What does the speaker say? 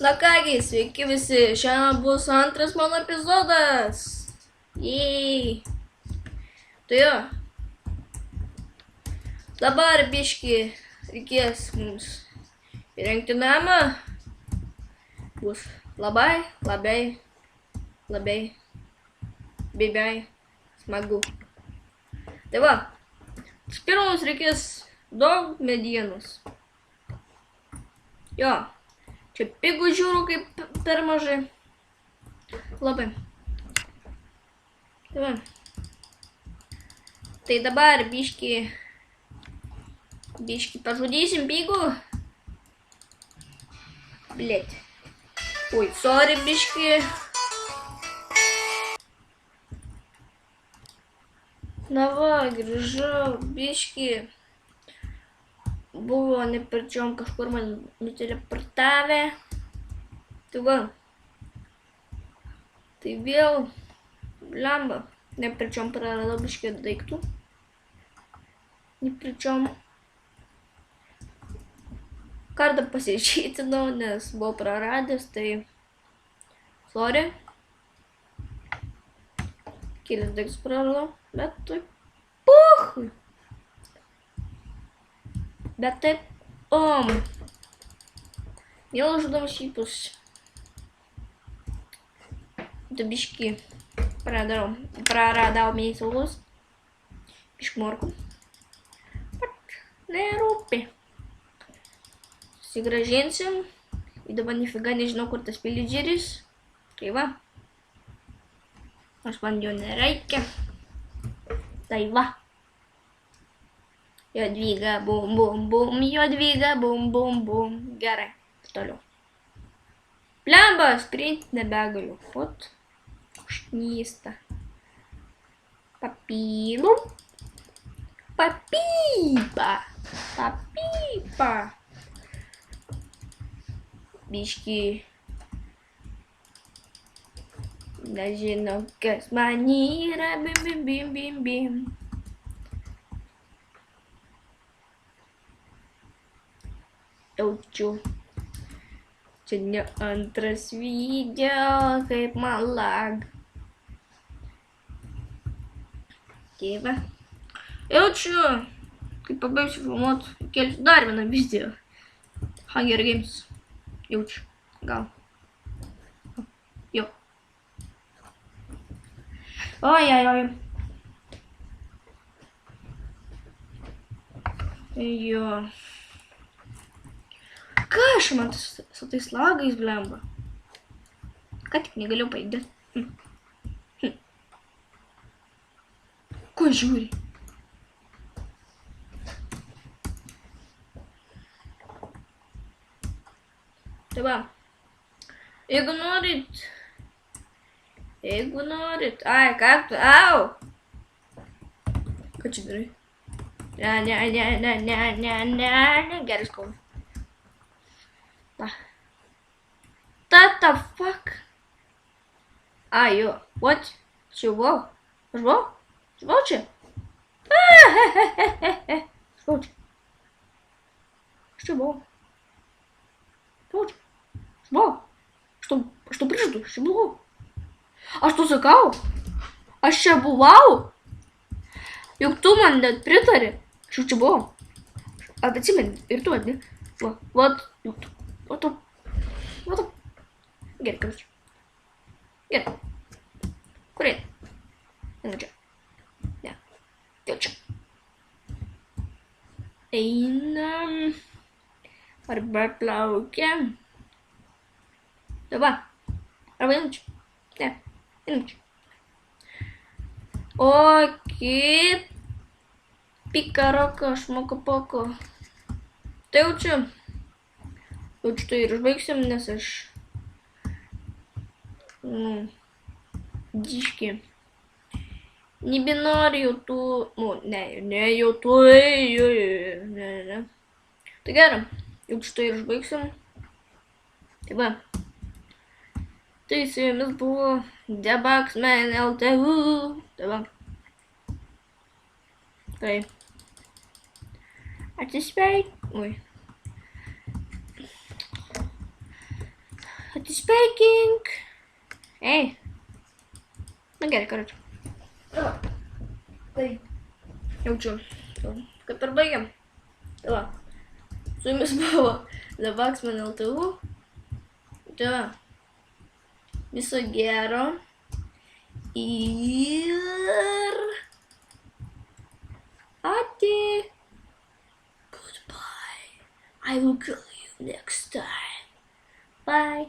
Na kągi, sveiki visi, šiandien bus antras mano epizodas. Jei. Tai jo. Dabar biški reikės mums įrengti namą. Bus labai smagu. Tai va, pirma mums reikės daug medienos. Jo. Čia pigų žiūrų kaip per mažai. Labai. Tai va. Tai dabar biški pažudysim pigų. Blet. Oi, sorry biški. Na va, grįžau biški. Buvo neperčiom kažkur man nuteleportavę. Tai va. Tai vėl blemba. Neperčiom praradau biškį daiktų. Neperčiom. Kartą pasišytinau, nes buvau praradęs, tai sorry. Kelis daiktus praradau, bet tai puchui. Bet taip, vėl žudam šypus. Tai biški praradau mėsalus. Biški morkų. Bet nerūpi. Susigražinsim. Ir dabar nifiga nežinau, kur tas piligdžeris. Tai va. Nors man jo nereikia. Tai va. Jodvyga, bum, bum, bum, jodvyga, bum, bum, bum. Gerai, toliau. Blemba, sprint nebegaliu. Ot, šnysta. Papylum. Papypa. Papypa. Biški. Nežinau, kas man yra. Bim, bim, bim, bim, bim. Jaučiu. Čia ne antras video, kaip man lag. Tai va. Jaučiu. Kai pabaigsiu filmuot, kelsiu dar vieną video. Hunger Games. Jaučiu. Gal. Jo. Oi. Jo. Ką aš man su tais lagais blemba? Ką tik negaliu pajudėti. Ko žiūri? Tai va. Jeigu norit. Ai, kaip tu? Au! Ką čia darai? Ne. Geras kovas. What the fuck? Jo. What? Čia buvau? Aš buvau čia? Aš čia buvau. Что пришел? Что было? А что sakau? Aš čia buvau? Juk tu man net pritari. Aš čia buvau. Atsimeni, ir tu, ne? Вот. Gerai, короче. Gerai. Kur eina? Einu čia. Ne. Jau čia. Einam. Arba plaukiam. Dabar. Arba einu čia. Ne. Einu čia. Okei. Pikaroko, šmoko-poko. Tai jau čia. Jau čia tai ir užbaigsim, nes aš Дишки. Nebinoriu jau tų... Ne jau tų... Ne. Tai gerai. Jau štai ir užbaigsim. Tai va. Tai su jumis buvo Debugsman LTU. Tai va. Tai. Atsisveik. Oi. Atsispeiking. Ei. Na gerai, korėčiau. Tai jaučiu, kaip ir baigiam. Tai va, su jumis buvo The Vaxman LTU. Tai va, viso gero. Ir ati. Goodbye. I will kill you next time. Bye.